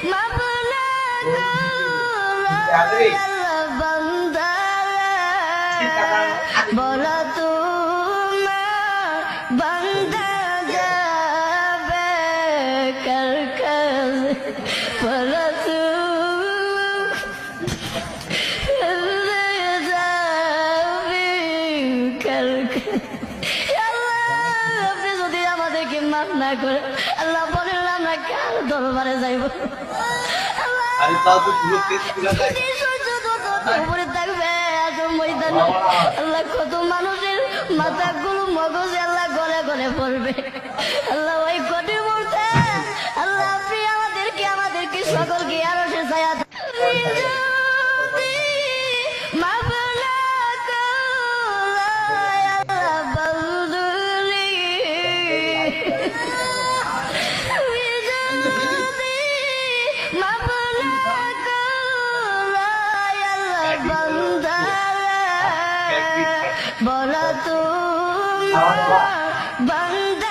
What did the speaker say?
মাবলা বান্দা বলা তোমার বান্দা যাবে কার কাছে বলা আপনি যদি আমাদেরকে মাফ না করে আল্লাহ বলেন আমরা কার দরবারে যাইব উপরে থাকবে ময়দানে আল্লাহ কত মানুষের মাথাগুলো মগজ আল্লাহ গলে গলে পড়বে আল্লাহ ওই কটি মুহূর্তে আল্লাহ আপনি আমাদেরকে সকলকে আরো সে ছায়া বলা তো বান্দা